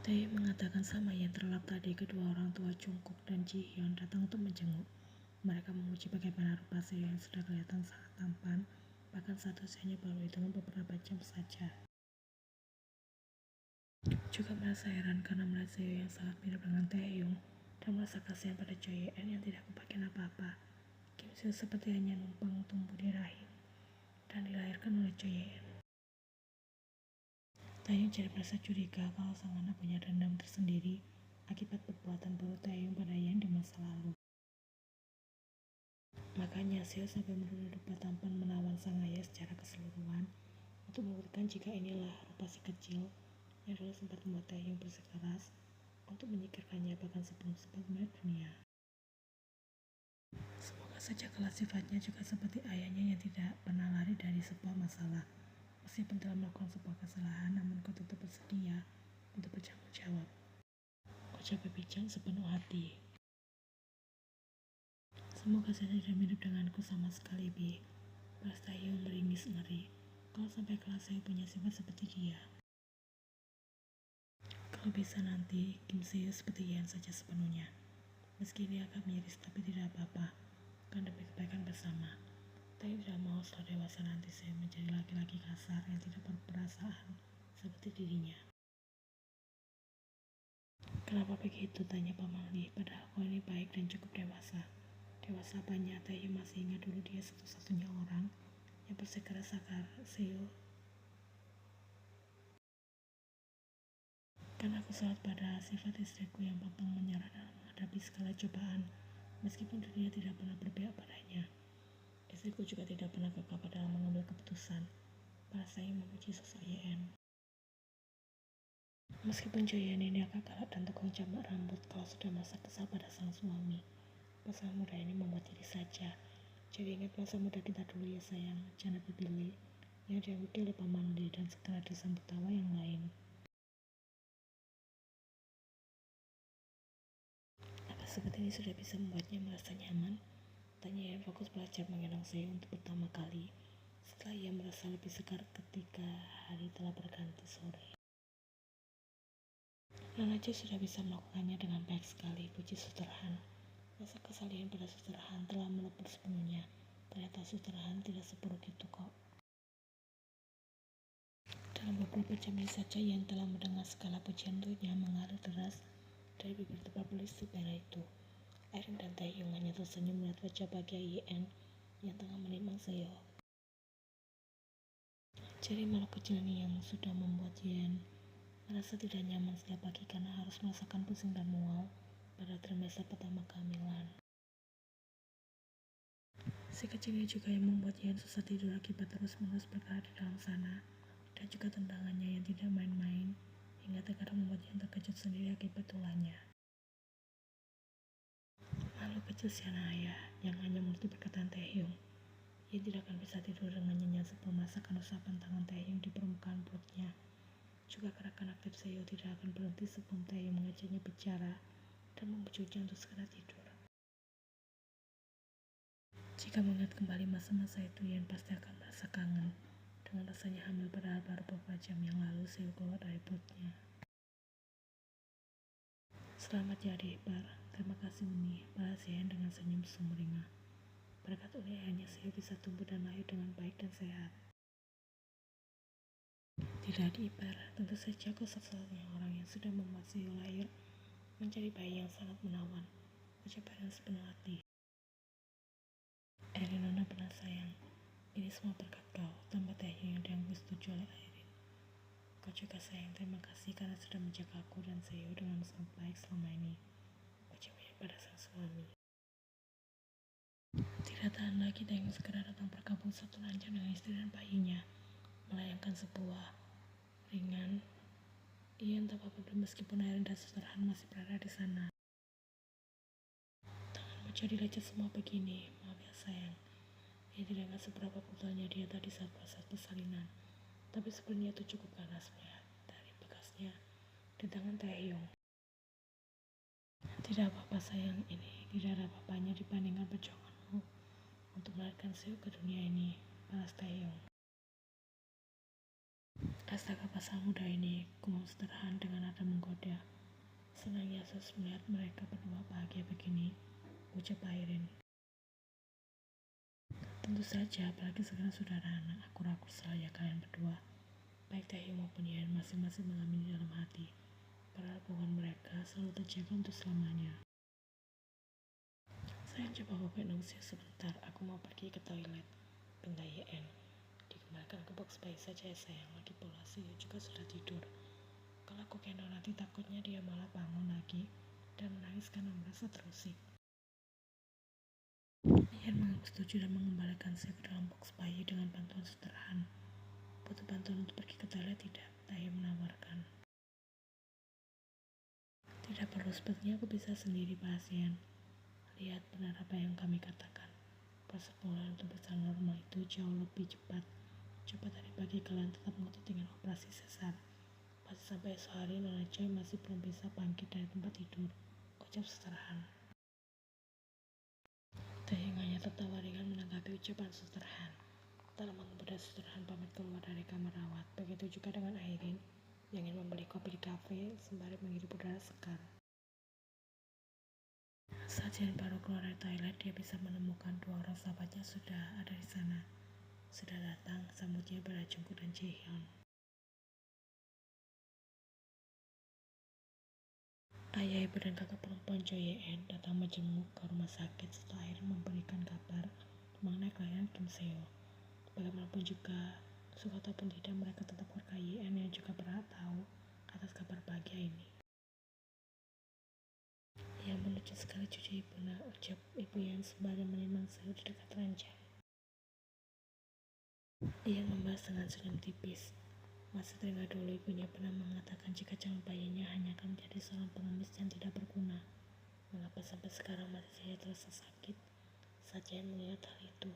Tae mengatakan sama yang terlelap tadi kedua orang tua Jungkook dan Jihyun datang untuk menjenguk. Mereka memuji bagaimana rupa Seo yang sudah kelihatan sangat tampan, bahkan saat usianya baru hitungan beberapa jam saja. Juga merasa heran karena melihat Seo yang sangat mirip dengan Taehyung dan merasa kasihan pada Choyen yang tidak kebagian apa-apa. Kim Seo seperti hanya numpang tumbuh di rahim dan dilahirkan oleh Choyen. Taehyung jadi merasa curiga kalau sang anak punya dendam tersendiri akibat perbuatan buruk Taehyung pada Yan di masa lalu. Makanya Seo sampai menuduh rupa tampan menawan sang ayah secara keseluruhan untuk membuktikan jika inilah rupa si kecil yang dulu sempat membuat Taehyung bersikeras untuk menyingkirkannya bahkan sebelum sempat melihat dunia. Semoga saja kelas sifatnya juga seperti ayahnya yang tidak pernah lari dari sebuah masalah. Meskipun telah melakukan sebuah kesalahan, namun kau tetap bersedia untuk bertanggung jawab. Ucap Bijang sepenuh hati. Semoga saya tidak mirip denganku sama sekali, Bi. Balas Taehyung meringis ngeri. Kalau sampai kelas saya punya sifat seperti dia. Kalau bisa nanti, Kim Seo seperti Yan saja sepenuhnya. Meski dia agak miris, tapi tidak apa-apa. Kan demi kebaikan bersama. Taehyung tidak mau setelah dewasa nanti saya menjadi laki-laki kasar yang tidak berperasaan seperti dirinya. Kenapa begitu? Tanya Paman Lee. Padahal kau ini baik dan cukup dewasa. Dewasa apanya? Taehyung masih ingat dulu dia satu-satunya orang yang bersikeras agar Seo. Karena aku salut pada sifat istriku yang pantang menyerah dalam menghadapi segala cobaan, meskipun dunia tidak pernah berpihak padanya. Istriku juga tidak pernah gegabah dalam mengambil keputusan. Para saya memuji sosok YN. Meskipun Joyen ini agak galak dan tukang jambak rambut kalau sudah masa kesal pada sang suami, pasangan muda ini membuat diri saja. Jadi ingat masa muda kita dulu ya sayang, jangan dipilih. Yang diambil oleh Paman Lee dan segera disambut tawa yang lain. Apa seperti ini sudah bisa membuatnya merasa nyaman? Tanya yang fokus belajar mengenang saya untuk pertama kali. Setelah ia merasa lebih segar ketika hari telah berganti sore. Nanaje sudah bisa melakukannya dengan baik sekali, puji Susterhan. Rasa kesalahan pada Susterhan telah melebur sepenuhnya. Ternyata Susterhan tidak seburuk itu kok. Dalam beberapa jam ini saja Yan telah mendengar segala pujian untuknya mengalir deras dari bibir tebal belisik merah itu. Erin dan Taehyung hanya tersenyum melihat wajah bahagia Yen yang tengah menimang Seo. Jari malu kecil ini yang sudah membuat Yen merasa tidak nyaman setiap pagi karena harus merasakan pusing dan mual pada trimester pertama kehamilan. Si kecil ini juga yang membuat Yen susah tidur akibat terus-menerus bergerak di dalam sana, dan juga tendangannya yang tidak main-main hingga terkadang membuat Yen terkejut sendiri akibat tulahnya. Malu kecil si anak ayah yang hanya mengerti perkataan Taehyung. Ia tidak akan bisa tidur dengan nyenyak sebelum merasakan usapan tangan Taehyung di permukaan perutnya. Juga gerakan aktif Seo tidak akan berhenti sebelum Taehyung mengajaknya bicara dan membujuknya untuk segera tidur. Jika mengingat kembali masa-masa itu, Yan pasti akan merasa kangen dengan rasanya hamil padahal baru beberapa jam yang lalu Seo keluar dari perutnya. Selamat ya adik ipar. Terima kasih Uni, balas Yan dengan senyum sumringah. Berkat Uni hanya Seo bisa tumbuh dan lahir dengan baik dan sehat. Tidak adik ipar, tentu saja aku satu-satunya orang yang sudah membuat Seo lahir menjadi bayi yang sangat menawan. Ucap Erin sepenuh hati. Erin Nona benar sayang. Ini semua berkat kau, tambah Taehyung yang dianggap setuju oleh Erin. Kau juga sayang, terima kasih karena sudah menjaga aku dan Seo dengan sangat baik selama ini. Ucapnya pada sang suami. Tidak tahan lagi Taehyung segera datang bergabung satu ranjang dengan istri dan bayinya, melayangkan sebuah ringan. Ia entah apa belum meskipun Erin dan Susterhan masih berada di sana. Tanganmu jadi lecet semua begini, maaf ya sayang. Ia tidak ingat seberapa brutalnya dia tadi saat proses persalinan, tapi sebenarnya itu cukup ganas melihat dari bekasnya di tangan Taehyung. Tidak apa-apa sayang, ini tidak ada apa-apanya dibandingkan perjuanganmu untuk melahirkan Seo ke dunia ini, balas Taehyung. Astaga, pasal muda ini, gumam Sutherhan dengan nada menggoda. Senangnya Sus melihat mereka berdua bahagia begini, ucap Airin. Tentu saja, apalagi sekarang sudah ada anak, aku ragu selalu ya kalian berdua. Baik Taehyung maupun Yeon masing-masing mengamini dalam hati. Padahal hubungan mereka selalu terjaga untuk selamanya. Sayang, coba bapak nunggu sebentar, aku mau pergi ke toilet, pinta Yeon. Dikembalikan ke box bayi saja ya sayang, lagi pula Seo juga sudah tidur. Kalau aku gendong nanti takutnya dia malah bangun lagi dan menangis karena merasa terusik. Yeon mengaku setuju dan mengembalikan Seo ke dalam box bayi dengan bantuan Sutherhan. Butuh bantuan untuk pergi ke toilet tidak? Taehyung menawarkan. Tidak perlu, sepertinya aku bisa sendiri, pasien. Lihat benar apa yang kami katakan. Proses pemulihan untuk berjalan normal itu jauh lebih cepat. Coba tadi pagi kalian tetap ngotot dengan operasi sesar. Pasti sampai esok hari Nona Choi masih belum bisa bangkit dari tempat tidur, ucap Sutherhan. Taehyung hanya tertawa ringan menanggapi ucapan Sutherhan. Tak lama kemudian Sutherhan pamit keluar dari kamar rawat. Begitu juga dengan Airin yang ingin membeli kopi di kafe sembari menghirup udara segar. Saat Jen baru keluar dari toilet, dia bisa menemukan dua orang sahabatnya sudah ada di sana. Sudah datang, sambutnya Bella Jungkook dan Jaehyun. Ayah, ibu, dan kakak perempuan Choi Ye-en datang menjenguk ke rumah sakit setelah Airin memberikan kabar mengenai kelahiran Kim Seo. Bagaimanapun juga, suka ataupun tidak, mereka tetap keluarga Ye-en yang juga berhak tahu atas kabar bahagia ini. Yang melucu sekali cucu ibu, nak, ucap ibu yang sembari menimang Seo di dekat ranjang. Ia membahas dengan senyum tipis. Masih teringat dulu ibunya pernah mengatakan jika calon bayinya hanya akan menjadi seorang pengemis yang tidak berguna. Mengapa sampai sekarang masih saja terasa sakit saja mengingat hal itu.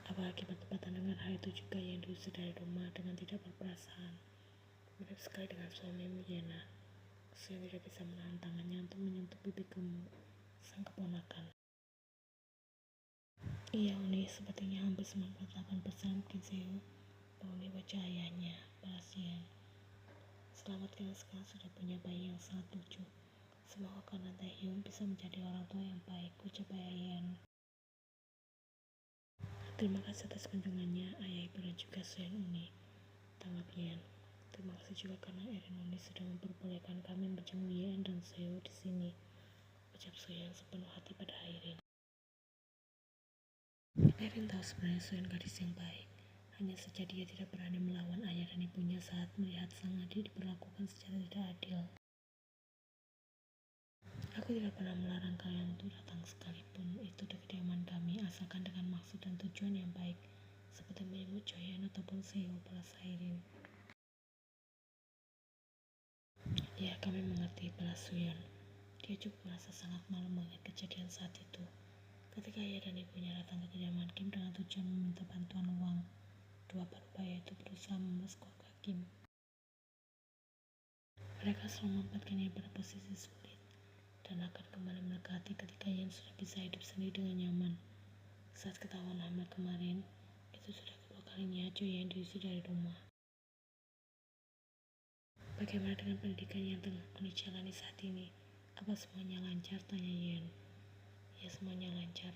Apalagi bertepatan dengan hal itu juga yang diusir dari rumah dengan tidak berperasaan. Mirip sekali dengan suamimu Yena. Seo tidak bisa menahan tangannya untuk menyentuh pipi gemuk sang keponakan. Iya Uni, sepertinya hampir 98% Kim Seo menghuni wajah ayahnya, balas Yeon. Selamat, kalian sekarang sudah punya bayi yang sangat lucu. Semoga karena Taehyung bisa menjadi orang tua yang baik, ucap ayah Yeon. Terima kasih atas kunjungannya, ayah, ibu, dan juga Suyen Uni, tanggap Yeon. Terima kasih juga karena Erin Uni sudah memperbolehkan kami menjenguk Yeon dan Seo di sini, ucap Suyen sepenuh hati pada Airin. Airin tahu sebenarnya Suyen gadis yang baik. Hanya saja dia tidak berani melawan ayah dan ibunya saat melihat sang adik diperlakukan secara tidak adil. Aku tidak pernah melarang kalian untuk datang sekalipun itu di kediaman kami, asalkan dengan maksud dan tujuan yang baik, seperti menyebut Joyeon ataupun Seo, balas Airin. Ya, kami mengerti, balas Suyeon. Dia juga merasa sangat malu mengingat kejadian saat itu. Ketika ayah dan ibunya datang ke kediaman Kim dengan tujuan meminta bantuan uang, dua parubaya itu berusaha memeras keluarga Kim. Mereka selalu menempatkannya pada posisi sulit dan akan kembali mendekati ketika Yeon sudah bisa hidup sendiri dengan nyaman. Saat ketahuan hamil kemarin, itu sudah kedua kalinya Joyeon diusir dari rumah. Bagaimana dengan pendidikan yang tengah Uni jalani saat ini? Apa semuanya lancar? Tanya Yeon. Ya, semuanya lancar.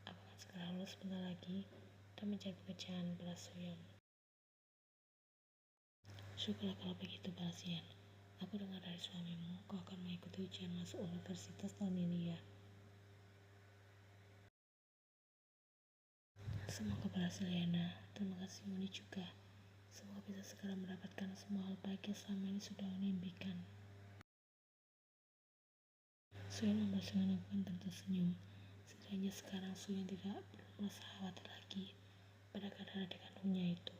Aku akan segera lulus sebentar lagi dan mencari pekerjaan, balas Suyeon. Syukurlah kalau begitu, balas Yeon. Aku dengar dari suamimu, kau akan mengikuti ujian masuk universitas tahun ini ya. Semoga berhasil Yana. Terima kasih Uni juga. Semoga bisa segera mendapatkan semua hal baik yang selama ini sudah Uni impikan. Suyeon membalas dengan anggukan dan tersenyum. Setidaknya sekarang Suyeon tidak perlu merasa khawatir lagi pada keadaan adik kandungnya itu,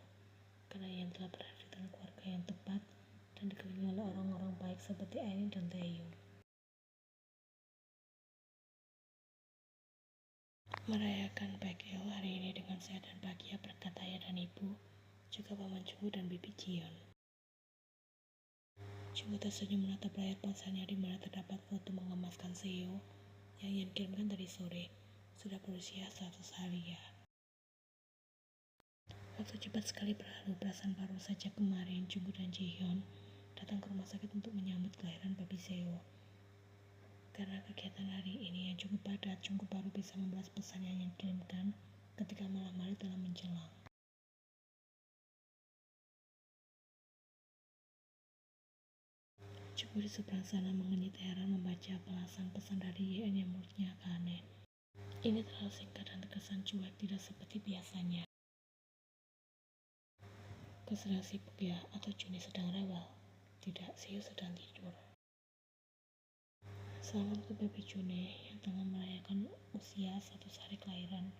karena ia telah berada di tengah keluarga yang tepat dan dikelilingi oleh orang-orang baik seperti Airin dan Taehyung. Merayakan Baekhyun hari ini dengan sehat dan bahagia berkat ayah dan ibu, juga paman Jungkook dan bibi Jiyeon. Jungkook tersenyum menatap layar ponselnya di mana terdapat foto mengemaskan Seo yang Yeon kirimkan tadi sore. Sudah berusia 100 hari ya. Waktu cepat sekali berlalu, perasaan baru saja kemarin Jungkook dan Jihyun datang ke rumah sakit untuk menyambut kelahiran baby Seo. Karena kegiatan hari ini yang cukup padat, Jungkook baru bisa membalas pesan yang dikirimkan ketika malam hari telah menjelang. Jungkook di seberang sana mengenyit heran membaca balasan pesan dari Yeon yang menurutnya agak aneh. Ini terlalu singkat dan terkesan cuek, tidak seperti biasanya. Kau sedang sibuk ya? Atau Juni sedang rewel? Tidak, Seo sedang tidur. Selamat untuk baby Juni yang tengah merayakan usia 1 hari kelahiran.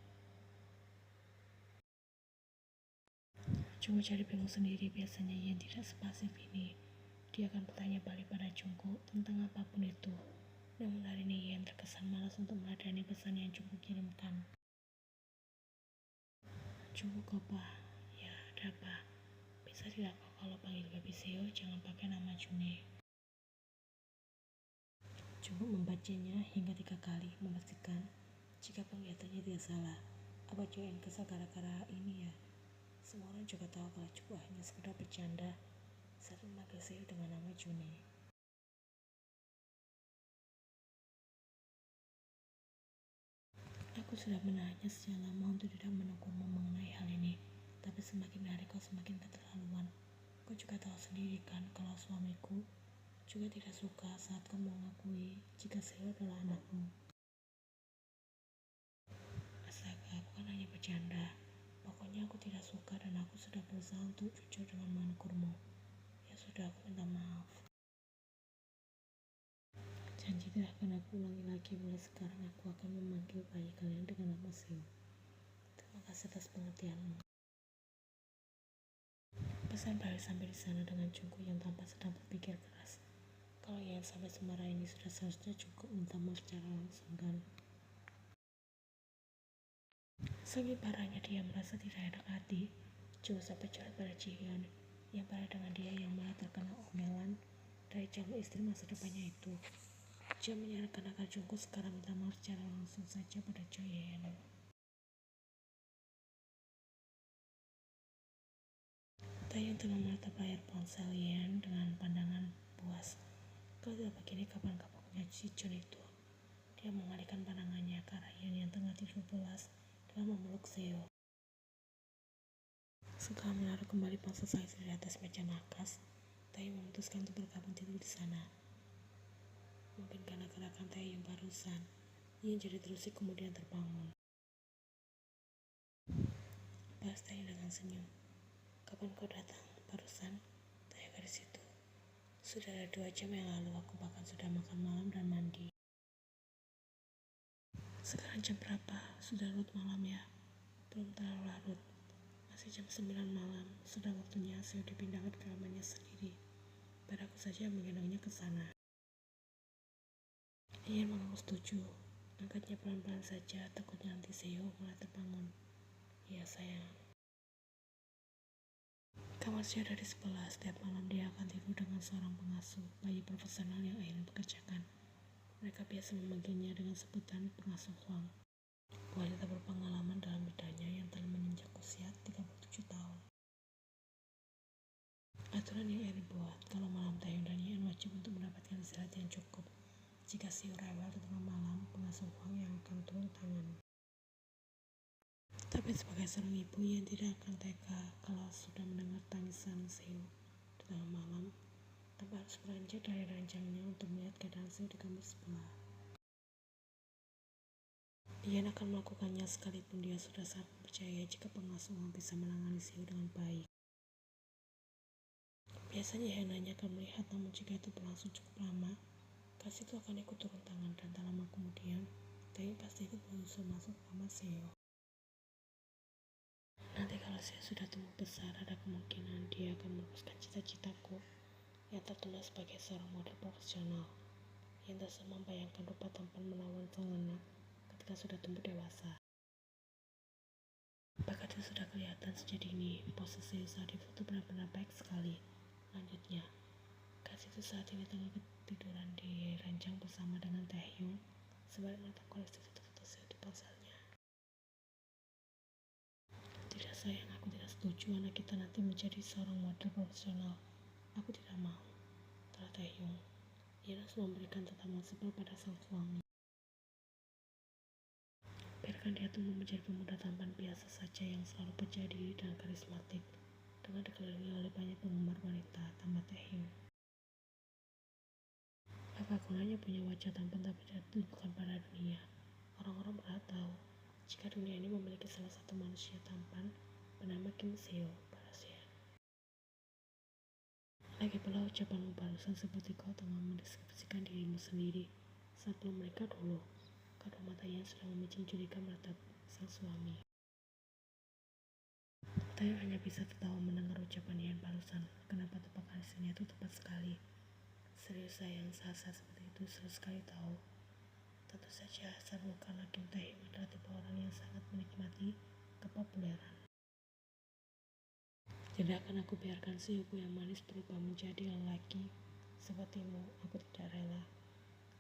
Jungkook cari bingung sendiri, biasanya Yen tidak sepasif ini. Dia akan bertanya balik pada Jungkook tentang apapun itu. Namun hari ini Yen terkesan malas untuk meladeni pesan yang Jungkook kirimkan. Jungkook apa? Ya, ada apa? Bisa tidak kau kalau panggil baby Seo jangan pakai nama Juni? Jungkook membacanya hingga 3 kali, memastikan jika penglihatannya tidak salah. Apa Joe yang kesal gara-gara ini ya? Semua orang juga tahu kalau Jungkook hanya sekedar bercanda saat memanggil Seo dengan nama Juni. Aku sudah menahannya sejak lama untuk tidak menegurmu mengenai hal ini, tapi semakin hari kau semakin keterlaluan. Kau juga tahu sendiri kan kalau suamiku juga tidak suka saat kamu mengakui jika Seo adalah anakmu. Astaga, aku kan hanya bercanda. Pokoknya aku tidak suka dan aku sudah berusaha untuk jujur dengan menegurmu. Ya sudah, aku minta maaf. Janji tidak akan aku ulangi lagi. Mulai sekarang aku akan memanggil bayi kalian dengan nama Seo. Terima kasih atas pengertianmu. Pesan berakhir sampai di sana dengan Jungkook yang tampak sedang berpikir keras. Kalau Yen sampai semarah ini sudah seharusnya cukup minta maaf secara langsung kan. Saking parahnya dia merasa tidak enak hati, Jungkook sampai curhat pada Jihyun yang parah dengan dia yang malah terkena omelan dari calon istri masa depannya itu. Dia menyarankan agar Jungkook sekarang minta maaf secara langsung saja pada Joyeon. Taeyong tengah menatap layar ponsel Yen dengan pandangan puas. Kalau tidak begini kapan kapoknya si Jun itu? Dia mengalihkan pandangannya ke arah Yen yang tengah tidur pulas dengan memeluk Seo. Setelah menaruh kembali ponsel sang istri di atas meja nakas, Taeyong memutuskan untuk bergabung tidur di sana. Mungkin karena gerakan Taeyong barusan, Yen jadi terusik kemudian terbangun. Balas Taeyong dengan senyum. Kapan kau datang? Barusan? Taeyong gadis itu. Sudah ada 2 jam yang lalu, aku bahkan sudah makan malam dan mandi. Sekarang jam berapa? Sudah larut malam ya? Belum terlalu larut. Masih jam 9 malam. Sudah waktunya Seo dipindahkan ke kamarnya sendiri. Biar aku saja menggendongnya ke sana. Yen mengaku setuju. Angkatnya pelan-pelan saja, takutnya nanti Seo malah terbangun. Iya sayang. Kamar Seo ada di sebelah. Setiap malam dia akan tidur dengan seorang pengasuh bayi profesional yang Ain bekerjakan. Mereka biasa memanggilnya dengan sebutan pengasuh Huang. Wanita berpengalaman dalam bidangnya yang telah menginjak usia 37 tahun. Aturan yang Ain buat, kalau malam Taeyong dan Yen wajib untuk mendapatkan istirahat yang cukup. Jika Seo rewel di tengah malam, pengasuh Huang yang akan turun tangan. Tapi sebagai seorang ibu, Yen tidak akan tega kalau sudah mendengar tangisan Seo di tengah malam, tanpa harus beranjak dari ranjangnya untuk melihat keadaan Seo di kamar sebelah. Yen akan melakukannya sekalipun dia sudah sangat percaya jika pengasuh bisa menangani Seo dengan baik. Biasanya Yen hanya akan melihat, namun jika itu berlangsung cukup lama, kasih itu akan ikut turun tangan dan tak lama kemudian, Taeyong pasti ikut menyusul masuk kamar Seo. Nanti kalau Seo sudah tumbuh besar, ada kemungkinan dia akan meneruskan cita-citaku yang tertunda sebagai seorang model profesional. Yang tak sempat membayangkan rupa tampan menawan sang anak ketika sudah tumbuh dewasa. Bakat itu sudah kelihatan sejak dini. Pose Seo saat difoto benar-benar baik sekali. Lanjutnya, kasih itu saat ini tengah ketiduran di ranjang bersama dengan Taeyong sembari menatap koleksi foto-foto Seo di ponselnya. Tidak sayang, aku tidak setuju. setuju anak kita nanti menjadi seorang model profesional. Aku tidak mau. Telah Taehyung. Ia langsung memberikan tatapan sebel pada sang suami. Biarkan dia tumbuh menjadi pemuda tampan biasa saja yang selalu percaya diri dan karismatik, dengan dikelilingi oleh banyak penggemar wanita, tambah Taehyung. Apa gunanya punya wajah tampan tapi tidak ditunjukkan pada dunia? Orang-orang berhak tahu jika dunia ini memiliki salah satu manusia tampan bernama Kim Seo balasnya. Lagi pula ucapanmu barusan seperti kau tengah mendeskripsikan dirimu sendiri saat belum menikah dulu. Kedua matanya sudah memicu curiga menatap sang suami. Taehyung hanya bisa tertawa mendengar ucapan Ian barusan. Kenapa tebakan istrinya itu tepat sekali? Serius sayang sah-sah seperti itu selalu sekali tahu. Tentu saja asal karena Kim Taehyung adalah tipe orang yang sangat menikmati kepopuleran. Tidak akan aku biarkan Seoku yang manis berubah menjadi lelaki sepertimu. Aku tidak rela.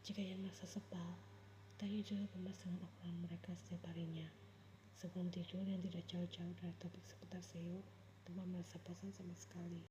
Jika yang merasa sebal, Taehyung juga gemas dengan obrolan mereka setiap harinya. Sebelum tidur yang tidak jauh-jauh dari topik seputar Seo tanpa merasa bosan sama sekali.